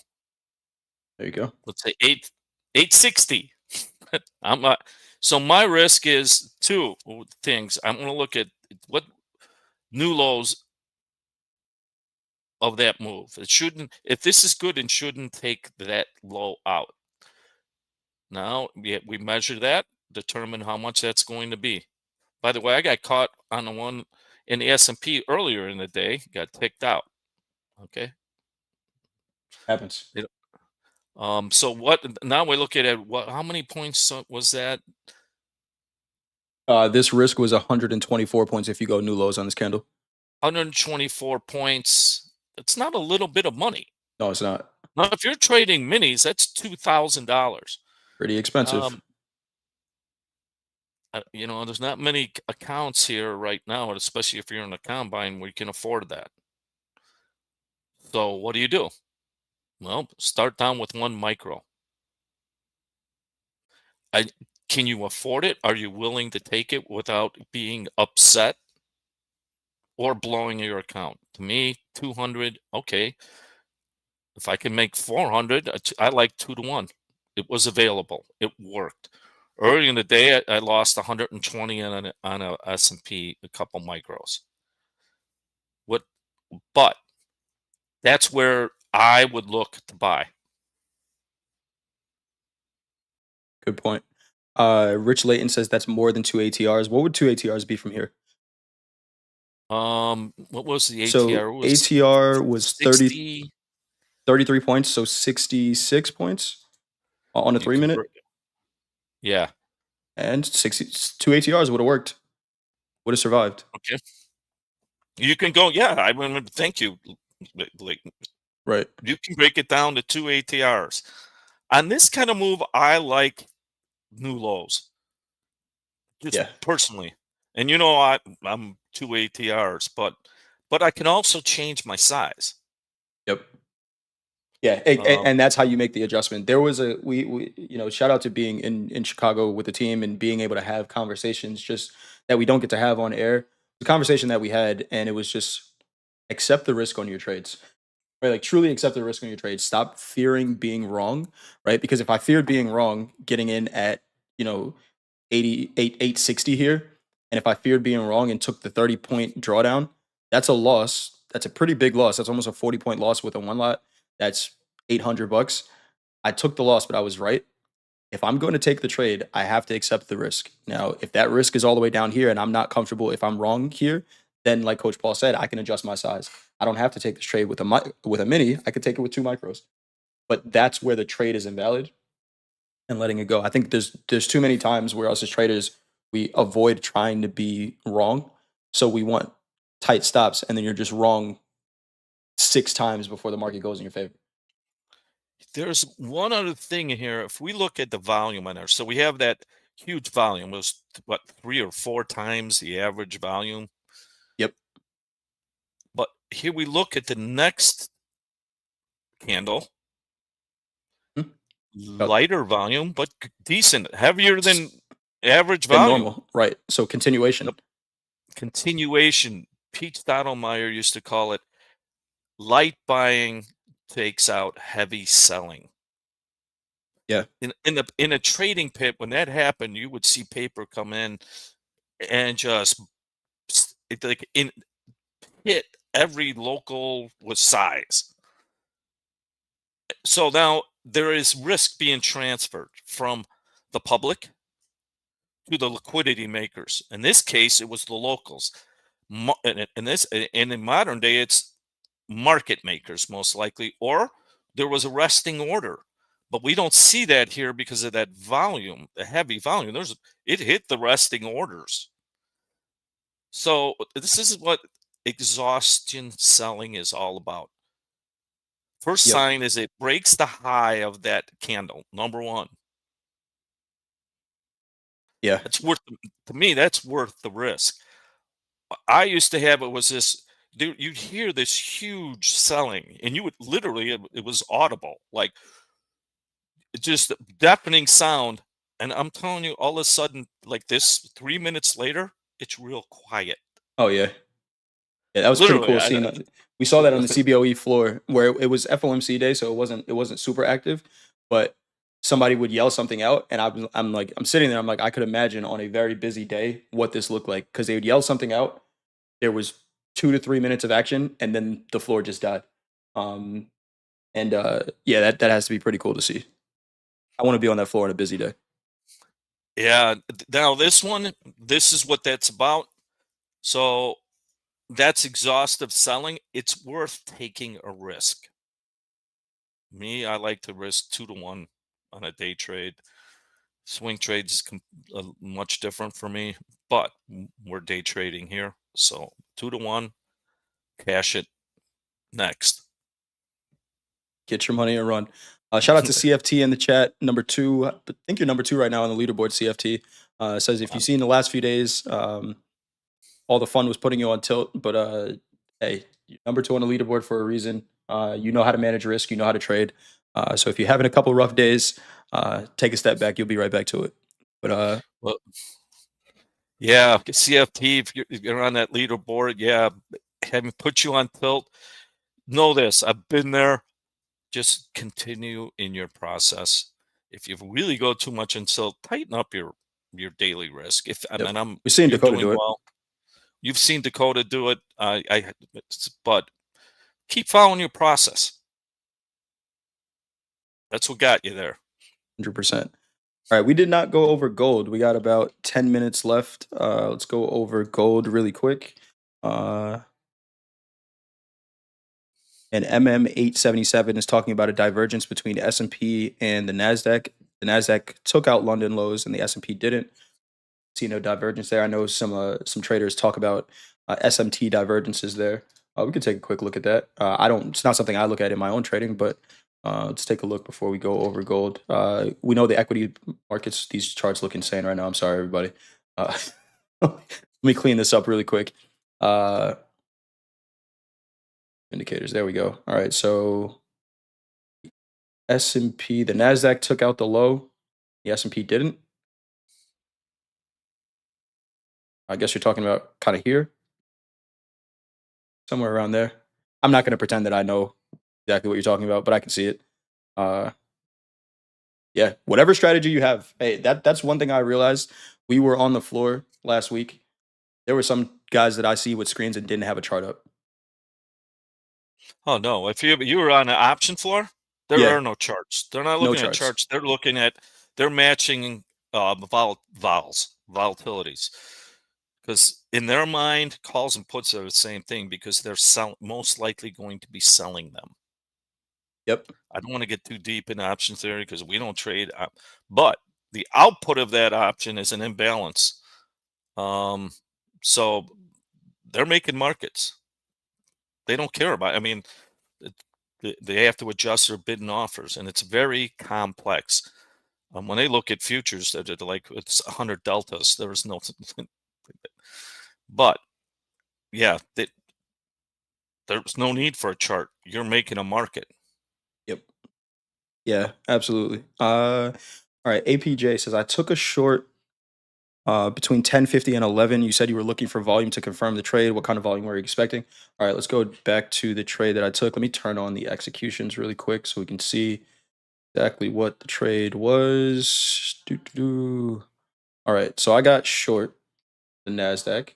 There you go. Let's say 860. I'm not. So my risk is two things. I'm going to look at what new lows of that move. It shouldn't. If this is good, and shouldn't take that low out. Now we measure that, determine how much that's going to be. By the way, I got caught on the one in the S&P earlier in the day. Got ticked out. Okay. Happens. So what? Now we're looking at what? How many points was that? This risk was 124 points if you go new lows on this candle. 124 points. It's not a little bit of money. No, it's not. Now, if you're trading minis, that's $2,000. Pretty expensive. Um, there's not many accounts here right now, especially if you're in a combine where you can afford that. So what do you do? Well, start down with one micro. Can you afford it? Are you willing to take it without being upset or blowing your account? To me, 200, okay. If I can make 400, I like 2 to 1. It was available. It worked. Early in the day, I lost 120 on a S&P, a couple micros. But that's where I would look to buy. Good point. Rich Layton says that's more than 2 ATRs. What would 2 ATRs be from here? What was the So ATR? It was ATR was 60. 33 points, so 66 points on a You 3 minute. convert. Yeah. And 2 ATRs would have worked. Would have survived. Okay. You can go. Yeah, thank you. Like, Right. you can break it down to 2 ATRs. On this kind of move, I like new lows, just Yeah. personally. And I'm two ATRs, but I can also change my size. Yep. Yeah, Um, and that's how you make the adjustment. There was a we shout out to being in Chicago with the team and being able to have conversations just that we don't get to have on air. The conversation that we had, and it was just accept the risk on your trades. Right, like truly accept the risk on your trades. Stop fearing being wrong, right? Because if I feared being wrong, getting in at, you know, 860 here, and if I feared being wrong and took the 30-point drawdown, that's a loss. That's a pretty big loss. That's almost a 40-point loss with a one lot. That's $800. I took the loss, but I was right. If I'm going to take the trade, I have to accept the risk. Now, if that risk is all the way down here and I'm not comfortable, if I'm wrong here, then like Coach Paul said, I can adjust my size. I don't have to take this trade with with a mini. I could take it with two micros. But that's where the trade is invalid and letting it go. I think there's too many times where us as traders we avoid trying to be wrong. So we want tight stops, and then you're just wrong 6 times before the market goes in your favor. there's one other thing here. If we look at the volume on there, so we have that huge volume. It was what, 3 or 4 times the average volume. Yep. But here we look at the next candle, Hmm. About lighter volume, but decent, heavier than average than volume. normal, right? So The continuation. continuation, Pete Stottlemyre used to call it light buying takes out heavy selling. Yeah. In a trading pit, when that happened, you would see paper come in and just like in hit every local with size. So now there is risk being transferred from the public to the liquidity makers. In this case, it was the locals. And in modern day, it's market makers most likely, or there was a resting order. But we don't see that here because of that volume, the heavy volume. It hit the resting orders. So this is what exhaustion selling is all about. First Yep. sign is it breaks the high of that candle. Number one, Yeah. that's worth to me. That's worth the risk. I used to have it was this. Dude, you'd hear this huge selling, and you would literally it was audible, like just deafening sound. And I'm telling you, all of a sudden, like this, 3 minutes later, it's real quiet. Oh yeah. Yeah, that was pretty Literally, cool seeing that. We saw that on the CBOE floor where it was FOMC day, so it wasn't super active, but somebody would yell something out, and I'm sitting there, I'm like, I could imagine on a very busy day what this looked like because they would yell something out. There was 2 to 3 minutes of action, and then the floor just died. Um, and yeah, that has to be pretty cool to see. I want to be on that floor on a busy day. yeah. Now this one, this is what that's about. So that's exhaustive selling. It's worth taking a risk. Me, I like to risk 2 to 1 on a day trade. Swing trades is much different for me, but we're day trading here. So 2 to 1, cash it next. Get your money and run. Shout out to CFT in the chat, number two. I think you're number two right now on the leaderboard. CFT says if you've seen the last few days, all the fun was putting you on tilt, but hey, you're number two on the leaderboard for a reason. You know how to manage risk. You know how to trade. So if you're having a couple rough days, take a step back. You'll be right back to it. But Well, yeah, CFT, if you're on that leaderboard, yeah, having put you on tilt, know this. I've been there. Just continue in your process. If you really go too much in tilt, tighten up your daily risk. If I yep, mean, we've seen you're Dakota doing do it. well. You've seen Dakota do it. But keep following your process. That's what got you there. 100%. All right, we did not go over gold. We got about 10 minutes left. Let's go over gold really quick. And MM877 is talking about a divergence between the S&P and the Nasdaq. The Nasdaq took out London lows, and the S&P didn't. See no divergence there. I know some traders talk about SMT divergences there. We could take a quick look at that. I don't. It's not something I look at in my own trading, but Let's take a look before we go over gold. We know the equity markets, these charts look insane right now. I'm sorry, everybody. Let me clean this up really quick. Indicators, there we go. All right, so S&P, the Nasdaq took out the low. The S&P didn't. I guess you're talking about kind of here, somewhere around there. I'm not going to pretend that I know exactly what you're talking about, but I can see it. Yeah, whatever strategy you have. Hey, that's one thing I realized. We were on the floor last week. There were some guys that I see with screens and didn't have a chart up. Oh no! If you were on an option floor, there Yeah, are no charts. They're not no looking at charts. charts. They're matching volatilities, because in their mind, calls and puts are the same thing because they're most likely going to be selling them. Yep. I don't want to get too deep in option theory because we don't trade, but the output of that option is an imbalance. So they're making markets. They don't care about. I mean, they have to adjust their bid and offers, and it's very complex. When they look at futures, they're like it's 100 deltas. There is no, but yeah, there's no need for a chart. You're making a market. Yep. Yeah, absolutely. All right, APJ says I took a short between 1050 and 11. You said you were looking for volume to confirm the trade. What kind of volume were you expecting? All right, let's go back to the trade that I took. Let me turn on the executions really quick so we can see exactly what the trade was. Doo-doo-doo. All right, so I got short the Nasdaq.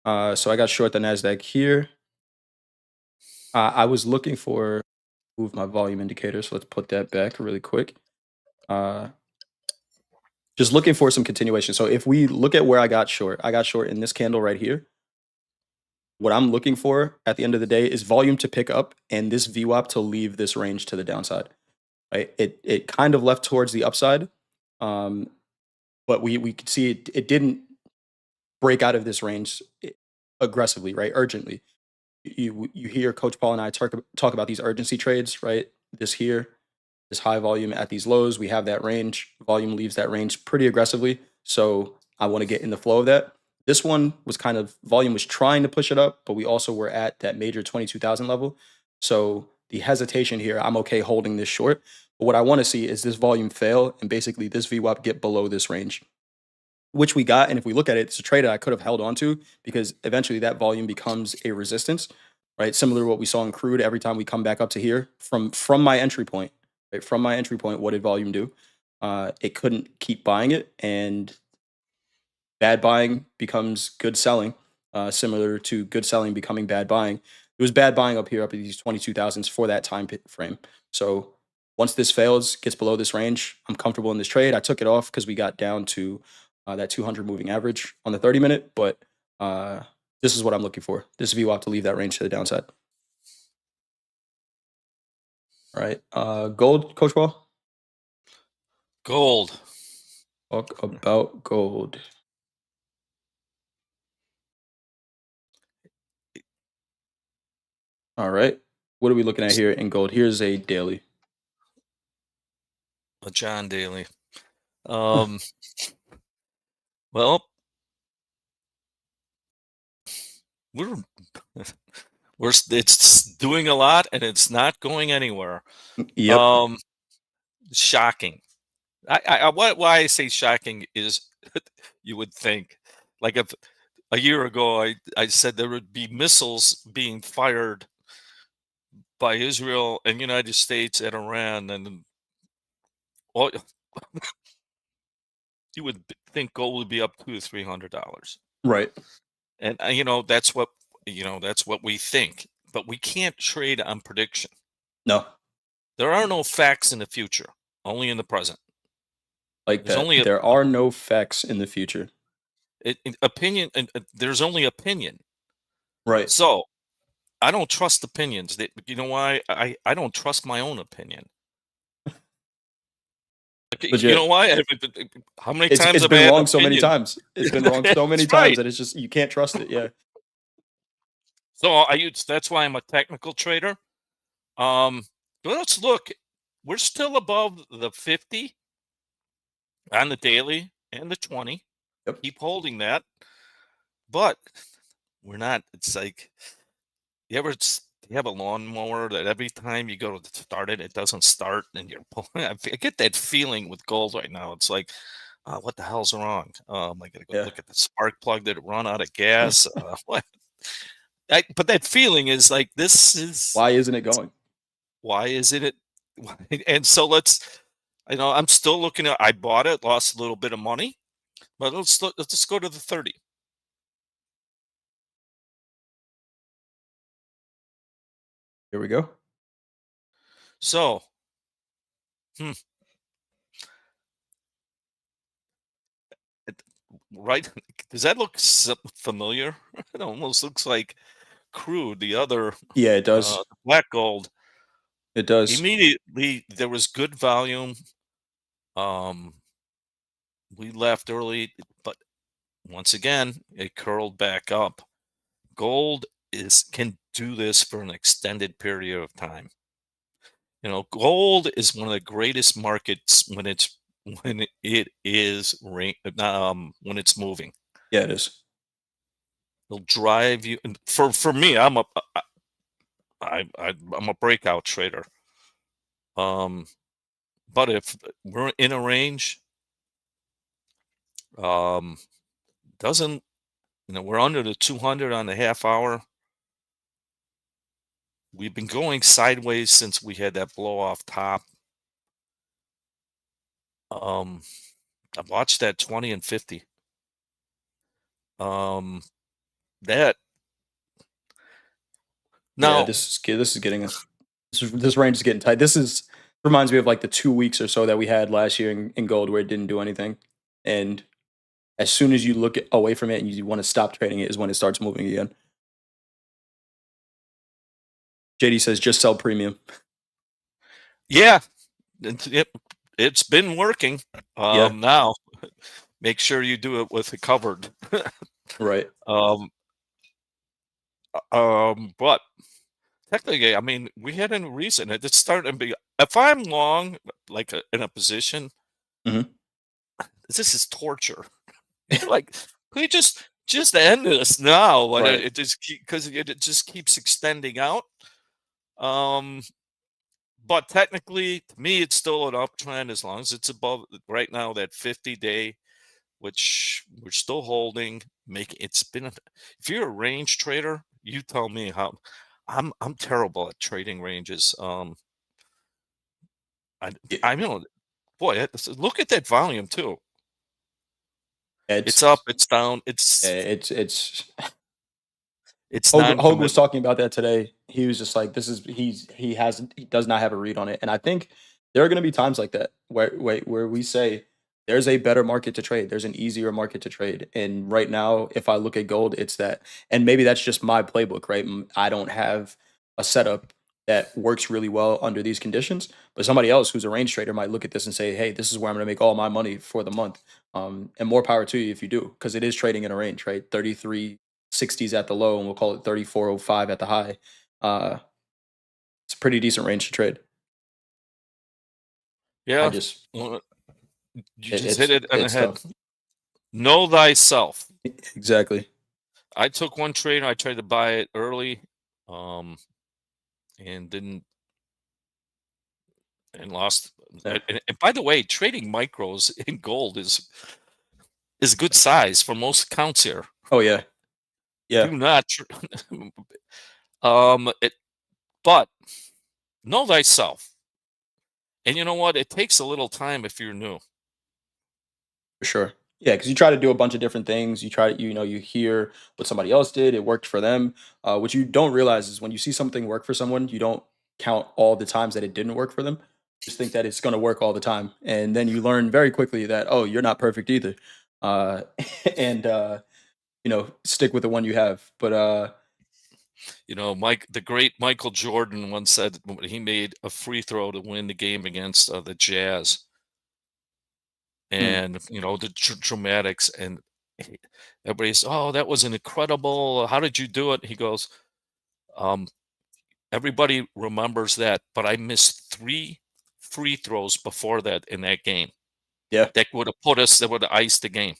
So I got short the Nasdaq here. I was looking for move my volume indicator, so let's put that back really quick. Uh, just looking for some continuation. So if we look at where I got short in this candle right here. What I'm looking for at the end of the day is volume to pick up and this VWAP to leave this range to the downside. Right? It kind of left towards the upside, um, but we could see it didn't break out of this range aggressively, right? Urgently. You hear Coach Paul and I talk about these urgency trades, right? This here, this high volume at these lows, we have that range. Volume leaves that range pretty aggressively, so I want to get in the flow of that. This one was kind of volume was trying to push it up, but we also were at that major 22,000 level. So the hesitation here, I'm okay holding this short. But what I want to see is this volume fail and basically this VWAP get below this range, which we got. And if we look at it, it's a trade that I could have held on to because eventually that volume becomes a resistance, right? Similar to what we saw in crude every time we come back up to here from my entry point, right? From my entry point, what did volume do? It couldn't keep buying it, and bad buying becomes good selling, similar to good selling becoming bad buying. It was bad buying up here, up at these 22,000s for that time frame. So once this fails, gets below this range, I'm comfortable in this trade. I took it off because we got down to that 200 moving average on the 30-minute, but this is what I'm looking for. This VWAP to leave that range to the downside. All right. Gold, Coach Paul? Gold. Talk about gold. All right. What are we looking at here in gold? Here's a daily. A John Daly. Well, we're it's doing a lot and it's not going anywhere. Yep. Shocking. Why I say shocking is you would think, like, if a year ago I said there would be missiles being fired by Israel and United States at Iran, and well, you would think gold would be up $200 to $300, Right. and that's what we think, but we can't trade on prediction. No. There are no facts in the future, only in the present. Like There's that. only There are no facts in the future. opinion, and there's only opinion. Right. So I don't trust opinions. You know why? I don't trust my own opinion. You know Legit. why? How many It's times it's have I been had an wrong so many opinion? times. It's been wrong so many That's times right. that it's just you can't trust it. Yeah. So that's why I'm a technical trader. Let's look. We're still above the 50 on the daily and the 20. Yep. Keep holding that, but we're not. It's like you have a lawnmower that every time you go to start it, it doesn't start, and you're pulling. I get that feeling with gold right now. It's like, what the hell's wrong? I gotta go Yeah. look at the spark plug. Did it run out of gas? What? But that feeling is like, this is Why isn't it going? why isn't it? And so I'm still looking at. I bought it, lost a little bit of money, but let's just go to the 30. Here we go. So, hmm, it- right? Does that look familiar? It almost looks like Crude, the other Yeah, it does. black gold. It does. Immediately there was good volume. Um, we left early, but once again it curled back up. Gold is can do this for an extended period of time. Gold is one of the greatest markets when it is when it's moving. Yeah, it is. It'll drive you. And for me, I'm a breakout trader. Um, but if we're in a range, um, doesn't we're under the 200 on the half hour. We've been going sideways since we had that blow off top. Um, I watched that 20 and 50. Um, that Yeah, now, this is getting this range is getting tight. This is reminds me of like the 2 weeks or so that we had last year in gold where it didn't do anything. And as soon as you look away from it and you want to stop trading it is when it starts moving again. JD says just sell premium. yeah, it's been working. Yeah, Now make sure you do it with it covered. right. um, but technically, I mean, we had a reason. It's starting to be. If I'm long, like in a position, Hmm. this is torture. Like, can we just end this now? But Right. it just because it just keeps extending out. Um, but technically, to me, it's still an uptrend as long as it's above right now that 50-day, which we're still holding. It's been if you're a range trader, you tell me how. I'm terrible at trading ranges. I Yeah, I know, boy. Look at that volume too. It's up, it's it's down, it's it's Hogue was non-committal. talking about that today. He was just like, "This is he does not have a read on it." And I think there are going to be times like that where we say there's a better market to trade. There's an easier market to trade. And right now, if I look at gold, it's that. And maybe that's just my playbook, right? I don't have a setup that works really well under these conditions. But somebody else who's a range trader might look at this and say, "Hey, this is where I'm going to make all my money for the month." And more power to you if you do, because it is trading in a range, right? 3360s at the low, and we'll call it 3405 at the high. Uh, it's a pretty decent range to trade. I Yeah, just well, you it, just hit it on the it's head. tough. Know thyself. Exactly. I took one trade. I tried to buy it early, um, and didn't and lost. Yeah. And by the way, trading micros in gold is a good size for most accounts here. Oh yeah. Yeah, Do not, it, but know thyself. And you know what? It takes a little time if you're new. for sure. Yeah, because you try to do a bunch of different things. You try, you hear what somebody else did. It worked for them. What you don't realize is when you see something work for someone, you don't count all the times that it didn't work for them. Just think that it's going to work all the time, and then you learn very quickly that oh, you're not perfect either. Uh, and stick with the one you have. But The great Michael Jordan once said when he made a free throw to win the game against the Jazz, hmm, and the dramatics, and he- everybody's, oh, that was an incredible. How did you do it? He goes, Everybody remembers that, but I missed 3 free throws before that in that game. Yeah. That would have iced the game.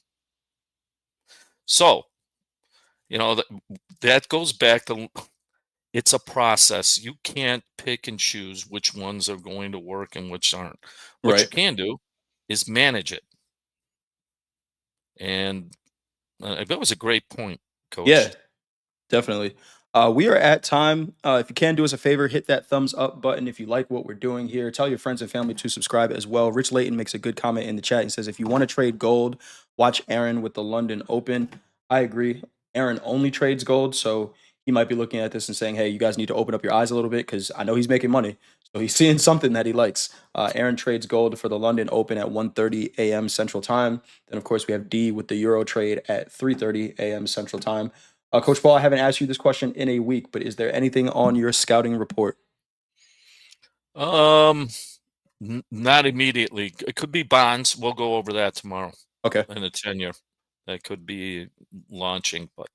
So, that goes back to, it's a process. You can't pick and choose which ones are going to work and which aren't. What you Right. can do is manage it. And that was a great point, Yeah. Coach. Definitely. We are at time. If you can do us a favor, hit that thumbs up button if you like what we're doing here. Tell your friends and family to subscribe as well. Rich Layton makes a good comment in the chat. He says, if you want to trade gold, watch Aaron with the London Open. I agree. Aaron only trades gold. So he might be looking at this and saying, hey, you guys need to open up your eyes a little bit because I know he's making money. So he's seeing something that he likes. Aaron trades gold for the London Open at 1:30 a.m. Central Time. Then, of course, we have D with the Euro trade at 3:30 a.m. Central Time. Coach Paul, I haven't asked you this question in a week, but is there anything on your scouting report? Um, Not immediately. It could be bonds. We'll go over that tomorrow Okay. in the 10-year. That could be launching, but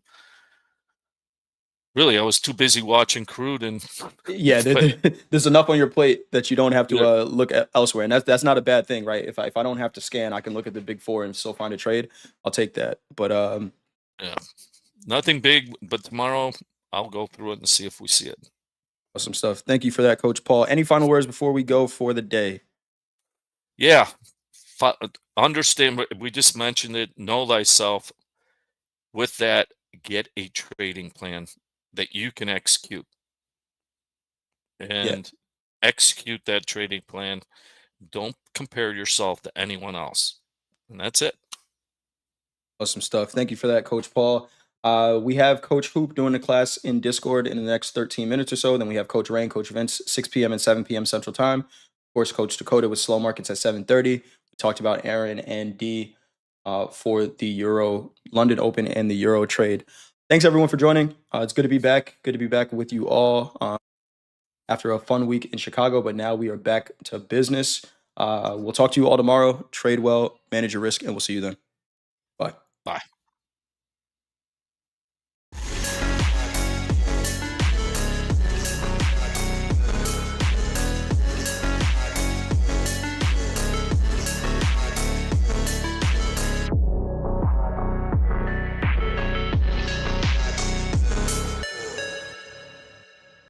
really, I was too busy watching Crude and Yeah, but there's enough on your plate that you don't have to yeah, look at elsewhere, and that's not a bad thing, right? If I don't have to scan, I can look at the big four and still find a trade. I'll take that. But yeah, nothing big. But tomorrow, I'll go through it and see if we see it. awesome stuff. Thank you for that, Coach Paul. Any final words before we go for the day? Yeah, understand what we just mentioned it. Know thyself. With that, get a trading plan that you can execute Yeah. and execute that trading plan. Don't compare yourself to anyone else. And that's it. Awesome stuff. Thank you for that, Coach Paul. We have Coach Hoop doing the class in Discord in the next 13 minutes or so. Then we have Coach Rain, Coach Vince, 6 p.m. and 7 p.m. Central Time. Of course, Coach Dakota with slow markets at 7:30. We talked about Aaron and D for the Euro London Open and the Euro trade. Thanks everyone for joining. It's good to be back. Good to be back with you all after a fun week in Chicago. But now we are back to business. We'll talk to you all tomorrow. Trade well, manage your risk, and we'll see you then. Bye. Bye.